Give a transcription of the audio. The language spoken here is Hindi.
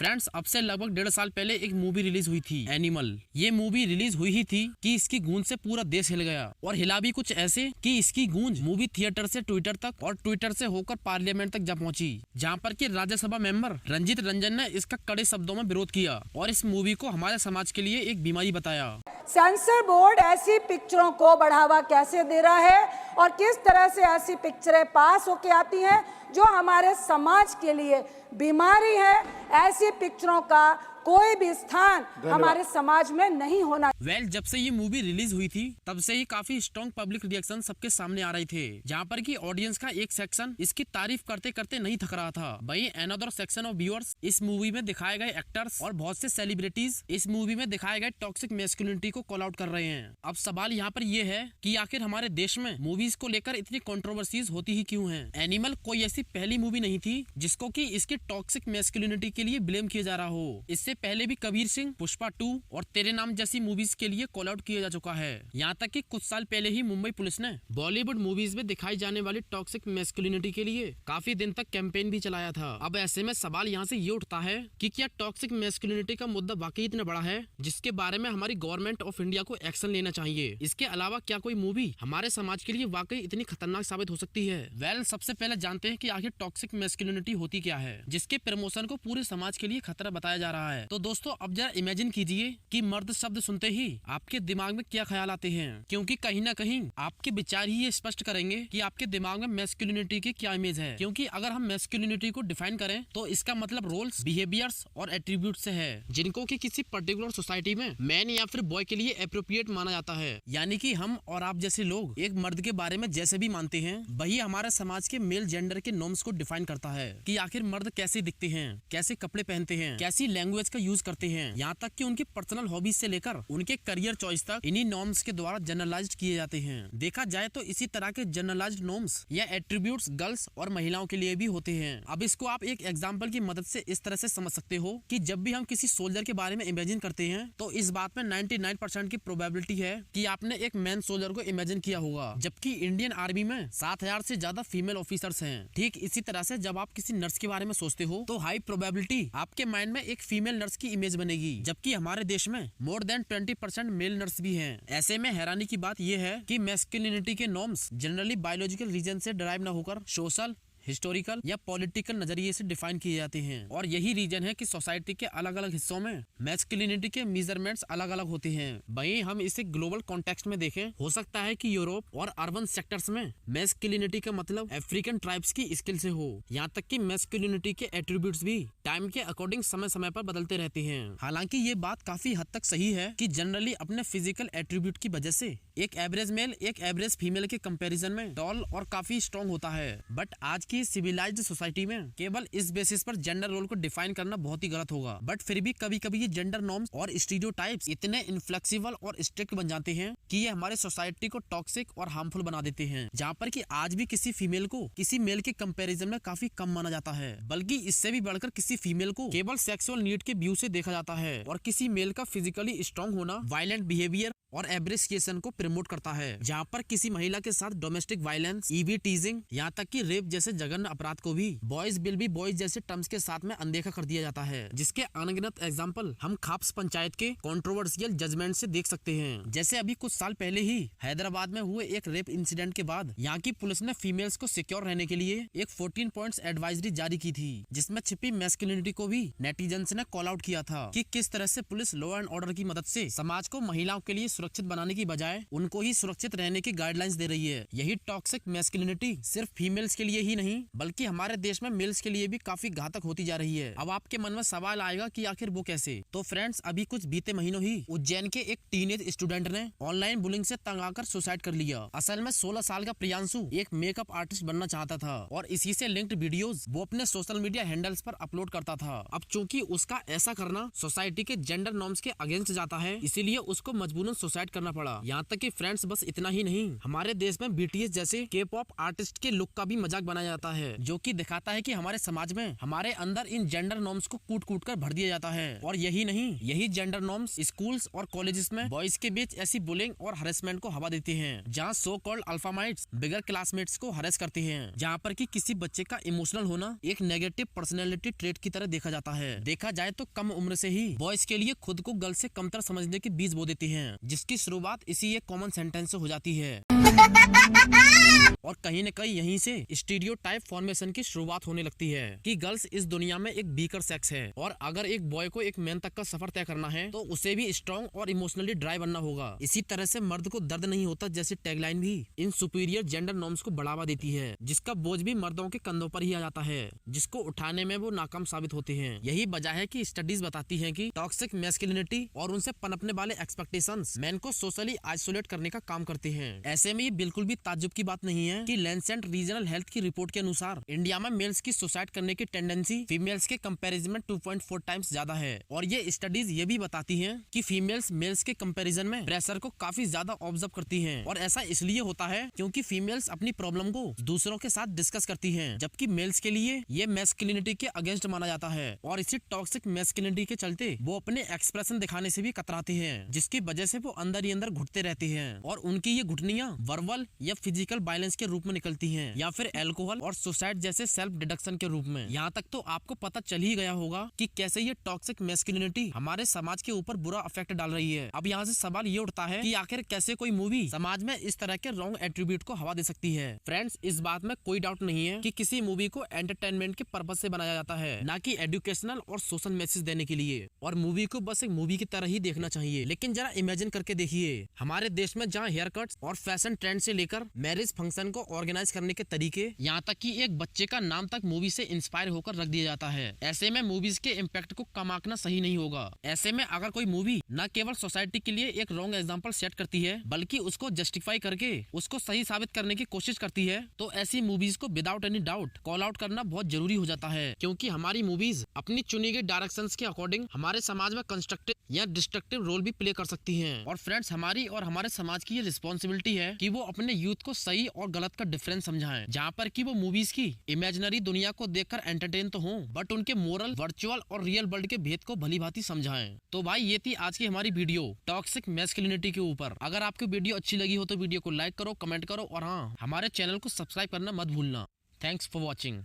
फ्रेंड्स, अब से लगभग 1.5 साल पहले एक मूवी रिलीज हुई थी, एनिमल। ये मूवी रिलीज हुई ही थी कि इसकी गूंज से पूरा देश हिल गया, और हिला भी कुछ ऐसे कि इसकी गूंज मूवी थिएटर से ट्विटर तक और ट्विटर से होकर पार्लियामेंट तक जा पहुंची, जहां पर कि राज्यसभा मेंबर रंजीत रंजन ने इसका कड़े शब्दों में विरोध किया और इस मूवी को हमारे समाज के लिए एक बीमारी बताया। सेंसर बोर्ड ऐसी पिक्चरों को बढ़ावा कैसे दे रहा है और किस तरह से ऐसी पिक्चरें पास होके आती हैं जो हमारे समाज के लिए बीमारी है। ऐसी पिक्चरों का कोई भी स्थान हमारे समाज में नहीं होना। जब से ये मूवी रिलीज हुई थी तब से ही काफी स्ट्रॉन्ग पब्लिक रिएक्शन सबके सामने आ रहे थे, जहाँ पर कि ऑडियंस का एक सेक्शन इसकी तारीफ करते करते नहीं थक रहा था। वहीं अनदर सेक्शन ऑफ व्यूअर्स इस मूवी में दिखाए गए एक्टर्स और बहुत से सेलिब्रिटीज इस मूवी में दिखाए गए टॉक्सिक मैस्कुलिनिटी को कॉल आउट कर रहे हैं। अब सवाल यहाँ पर ये है कि आखिर हमारे देश में मूवीज को लेकर इतनी कंट्रोवर्सीज होती ही क्यों हैं? एनिमल कोई ऐसी पहली मूवी नहीं थी जिसको कि इसकी टॉक्सिक मैस्कुलिनिटी के लिए ब्लेम किया जा रहा हो। इससे पहले भी कबीर सिंह, पुष्पा 2 और तेरे नाम जैसी मूवीज के लिए कॉल आउट किया जा चुका है। यहाँ तक कि कुछ साल पहले ही मुंबई पुलिस ने बॉलीवुड मूवीज में दिखाई जाने वाली टॉक्सिक मैस्कुलिनिटी के लिए काफी दिन तक कैंपेन भी चलाया था। अब ऐसे में सवाल यहाँ से ये उठता है कि क्या टॉक्सिक मैस्कुलिनिटी का मुद्दा वाकई इतना बड़ा है जिसके बारे में हमारी गवर्नमेंट ऑफ इंडिया को एक्शन लेना चाहिए? इसके अलावा क्या कोई मूवी हमारे समाज के लिए वाकई इतनी खतरनाक साबित हो सकती है? सबसे पहले जानते हैं कि आखिर टॉक्सिक मैस्कुलिनिटी होती क्या है, जिसके प्रमोशन को पूरे समाज के लिए खतरा बताया जा रहा है। तो दोस्तों, अब जरा इमेजिन कीजिए कि मर्द शब्द सुनते ही आपके दिमाग में क्या ख्याल आते हैं, क्योंकि कहीं ना कहीं आपके विचार ही ये स्पष्ट करेंगे कि आपके दिमाग में मैस्कुलिनिटी की क्या इमेज है। क्योंकि अगर हम मैस्कुलिनिटी को डिफाइन करें तो इसका मतलब रोल्स, बिहेवियर्स और एट्रीब्यूट से है, जिनको कि किसी पर्टिकुलर सोसाइटी में मैन या फिर बॉय के लिए एप्रोप्रिएट माना जाता है। यानी कि हम और आप जैसे लोग एक मर्द के बारे में जैसे भी मानते हैं, वही हमारे समाज के मेल जेंडर के नॉर्म्स को डिफाइन करता है कि आखिर मर्द कैसे दिखते हैं, कैसे कपड़े पहनते हैं, कैसी लैंग्वेज का यूज करते हैं, यहाँ तक कि उनकी पर्सनल हॉबीज से लेकर उनके करियर चॉइस तक इन्हीं नॉर्म्स के द्वारा जनरलाइज्ड किए जाते हैं। देखा जाए तो इसी तरह के जनरलाइज्ड नॉर्म्स या एट्रीब्यूट्स गर्ल्स और महिलाओं के लिए भी होते हैं। अब इसको आप एक एग्जांपल की मदद से इस तरह से समझ सकते हो कि जब भी हम किसी सोल्जर के बारे में इमेजिन करते हैं तो इस बात में 99% की प्रोबेबिलिटी है कि आपने एक मैन सोल्जर को इमेजिन किया होगा, जबकि इंडियन आर्मी में 7000 से ज्यादा फीमेल ऑफिसर्स हैं। ठीक इसी तरह से जब आप किसी नर्स के बारे में सोचते हो तो हाई प्रोबेबिलिटी आपके माइंड में एक फीमेल नर्स की इमेज बनेगी, जबकि हमारे देश में मोर देन 20% मेल नर्स भी हैं। ऐसे में हैरानी की बात यह है कि मैस्कुलिनिटी के नॉर्म्स जनरली बायोलॉजिकल रीजन से डराइव न होकर सोशल, हिस्टोरिकल या पॉलिटिकल नजरिए से डिफाइन किए जाते हैं। और यही रीजन है कि सोसाइटी के अलग अलग हिस्सों में मैस्कुलिनिटी के मेजरमेंट्स अलग अलग होते हैं। वहीं हम इसे ग्लोबल कॉन्टेक्स्ट में देखें, हो सकता है कि यूरोप और अर्बन सेक्टर्स में मैस्कुलिनिटी का मतलब अफ्रीकन ट्राइब्स की स्किल से हो। यहाँ तक कि मैस्कुलिनिटी के एट्रीब्यूट्स भी टाइम के अकॉर्डिंग समय समय पर बदलते रहते हैं। हालांकि ये बात काफी हद तक सही है कि जनरली अपने फिजिकल एट्रीब्यूट की वजह से एक एवरेज मेल एक एवरेज फीमेल के कंपैरिजन में टॉल और काफी स्ट्रॉन्ग होता है। बट आज की सिविलाइज्ड सोसाइटी में केवल इस बेसिस पर जेंडर रोल को डिफाइन करना बहुत ही गलत होगा। बट फिर भी कभी कभी ये जेंडर नॉर्म्स और स्टीरियोटाइप्स इतने इनफ्लेक्सिबल और स्ट्रिक्ट बन जाते हैं कि ये हमारे सोसाइटी को टॉक्सिक और हार्मफुल बना देते हैं, जहाँ पर कि आज भी किसी फीमेल को किसी मेल के कंपैरिजन में काफी कम माना जाता है, बल्कि इससे भी बढ़कर किसी फीमेल को केवल सेक्सुअल नीड के व्यू से देखा जाता है। और किसी मेल का फिजिकली स्ट्रॉन्ग होना वायलेंट बिहेवियर और एब्रेसिएशन को प्रमोट करता है, जहाँ पर किसी महिला के साथ डोमेस्टिक वायलेंस, ईवी टीजिंग, यहाँ तक कि रेप जैसे जघन्य अपराध को भी बॉयज विल बी बॉयज जैसे टर्म्स के साथ में अनदेखा कर दिया जाता है, जिसके अनगिनत एग्जांपल हम खाप्स पंचायत के कंट्रोवर्शियल जजमेंट से देख सकते हैं। जैसे अभी कुछ साल पहले ही हैदराबाद में हुए एक रेप इंसिडेंट के बाद यहाँ की पुलिस ने फीमेल्स को सिक्योर रहने के लिए एक 14 पॉइंट्स एडवाइजरी जारी की थी, जिसमें छिपी मैस्कुलिनिटी को भी नेटिजन्स ने कॉल आउट किया था कि किस तरह से पुलिस लॉ एंड ऑर्डर की मदद से समाज को महिलाओं के लिए सुरक्षित बनाने की बजाय उनको ही सुरक्षित रहने की गाइडलाइंस दे रही है। यही टॉक्सिक मैस्कुलिनिटी सिर्फ फीमेल्स के लिए ही नहीं बल्कि हमारे देश में मेल्स के लिए भी काफी घातक होती जा रही है। अब आपके मन में सवाल आएगा कि आखिर वो कैसे? तो फ्रेंड्स, अभी कुछ बीते महीनों ही उज्जैन के एक टीनेज स्टूडेंट ने ऑनलाइन बुलिंग से तंग आकर सुसाइड कर लिया। असल में 16 साल का प्रियांशु एक मेकअप आर्टिस्ट बनना चाहता था और इसी से लिंक्ड वीडियोस वो अपने सोशल मीडिया हैंडल्स पर अपलोड करता था। अब चूंकि उसका ऐसा करना सोसाइटी के जेंडर नॉर्म्स के अगेंस्ट जाता है, इसीलिए उसको मजबूरन सुसाइड करना पड़ा। यहाँ तक कि फ्रेंड्स, बस इतना ही नहीं, हमारे देश में बीटीएस जैसे के पॉप आर्टिस्ट के लुक का भी मजाक बनाया जाता है, जो कि दिखाता है कि हमारे समाज में हमारे अंदर इन जेंडर नॉर्म्स को कूट कूट कर भर दिया जाता है। और यही नहीं, यही जेंडर नॉर्म्स स्कूल्स और कॉलेजेस में बॉयज के बीच ऐसी बुलिंग और हरेसमेंट को हवा देती हैं, जहां सो कॉल्ड अल्फामाइट्स बिगर क्लासमेट्स को हरेस करती हैं, जहां पर कि किसी बच्चे का इमोशनल होना एक नेगेटिव पर्सनैलिटी ट्रेट की तरह देखा जाता है। देखा जाए तो कम उम्र से ही बॉयज के लिए खुद को गर्ल से कमतर समझने के बीज बो देती हैं, जिसकी शुरुआत इसी एक कॉमन सेंटेंस से हो जाती है। और कहीं न कहीं यहीं से स्टीरियोटाइप फॉर्मेशन की शुरुआत होने लगती है कि गर्ल्स इस दुनिया में एक वीकर सेक्स है, और अगर एक बॉय को एक मैन तक का सफर तय करना है तो उसे भी स्ट्रॉन्ग और इमोशनली ड्राइव बनना होगा। इसी तरह से मर्द को दर्द नहीं होता जैसी टैगलाइन भी इन सुपीरियर जेंडर नॉर्म्स को बढ़ावा देती है, जिसका बोझ भी मर्दों के कंधों पर ही आ जाता है, जिसको उठाने में वो नाकाम साबित होते हैं। यही वजह है कि स्टडीज बताती है कि टॉक्सिक मैस्कुलिनिटी और उनसे पनपने वाले एक्सपेक्टेशंस मैन को सोशली आइसोलेट करने का काम करते हैं। ऐसे में ये बिल्कुल भी ताज्जुब की बात नहीं है कि लैंसेंट रीजनल हेल्थ की रिपोर्ट के अनुसार इंडिया में मेल्स की सुसाइड करने की टेंडेंसी फीमेल्स के कंपैरिजन में 2.4 टाइम्स ज्यादा है। और ये स्टडीज ये भी बताती हैं कि फीमेल्स मेल्स के कंपैरिजन में प्रेशर को काफी ज्यादा ऑब्जर्व करती हैं, और ऐसा इसलिए होता है क्योंकि फीमेल्स अपनी प्रॉब्लम को दूसरों के साथ डिस्कस करती हैं, जबकि मेल्स के लिए ये मैस्कुलिनिटी के अगेंस्ट माना जाता है, और इसी टॉक्सिक मैस्कुलिनिटी के चलते वो अपने एक्सप्रेशन दिखाने से भी कतराते हैं, जिसकी वजह से वो अंदर ही अंदर घुटते रहते हैं, और उनकी ये घुटनियां वर्बल या फिजिकल वायलेंस के रूप में निकलती हैं, या फिर अल्कोहल और सुसाइड जैसे सेल्फ डिडक्शन के रूप में। यहाँ तक तो आपको पता चल ही गया होगा कि कैसे ये टॉक्सिक मैस्कुलिनिटी हमारे समाज के ऊपर बुरा इफेक्ट डाल रही है। अब यहाँ से सवाल ये उठता है कि आखिर कैसे कोई मूवी समाज में इस तरह के रॉन्ग एट्रीब्यूट को हवा दे सकती है। फ्रेंड्स, इस बात में कोई डाउट नहीं है कि किसी मूवी को एंटरटेनमेंट के पर्पज से बनाया जाता है, ना कि एजुकेशनल और सोशल मैसेज देने के लिए, और मूवी को बस एक मूवी की तरह ही देखना चाहिए। लेकिन जरा इमेजिन करके देखिए, हमारे देश में जहाँ हेयर कट्स और फैशन ट्रेंड से लेकर मैरिज फंक्शन को ऑर्गेनाइज करने के तरीके, यहाँ तक कि एक बच्चे का नाम तक मूवी से इंस्पायर होकर रख दिया जाता है। ऐसे में मूवीज के इम्पैक्ट को कम आंकना सही नहीं होगा। ऐसे में अगर कोई मूवी न केवल सोसाइटी के लिए एक रॉन्ग एग्जाम्पल सेट करती है, बल्कि उसको जस्टिफाई करके उसको सही साबित करने की कोशिश करती है, तो ऐसी मूवीज को without any doubt call out करना बहुत जरूरी हो जाता है, क्योंकि हमारी मूवीज अपनी चुनी गई डायरेक्शंस के अकॉर्डिंग हमारे समाज में कंस्ट्रक्टिव या डिस्ट्रक्टिव रोल भी प्ले कर सकती हैं। और फ्रेंड्स, हमारी और हमारे समाज की ये रिस्पॉन्सिबिलिटी है कि वो अपने यूथ को सही और गलत का डिफरेंस समझाएं, जहाँ पर कि वो मूवीज की इमेजिनरी दुनिया को देखकर एंटरटेन तो हों, बट उनके मोरल, वर्चुअल और रियल वर्ल्ड के भेद को भली भांति समझाएं। तो भाई, ये थी आज की हमारी वीडियो टॉक्सिक मैस्कुलिनिटी के ऊपर। अगर आपको वीडियो अच्छी लगी हो तो वीडियो को लाइक करो, कमेंट करो, और हाँ, हमारे चैनल को सब्सक्राइब करना मत भूलना। Thanks for watching.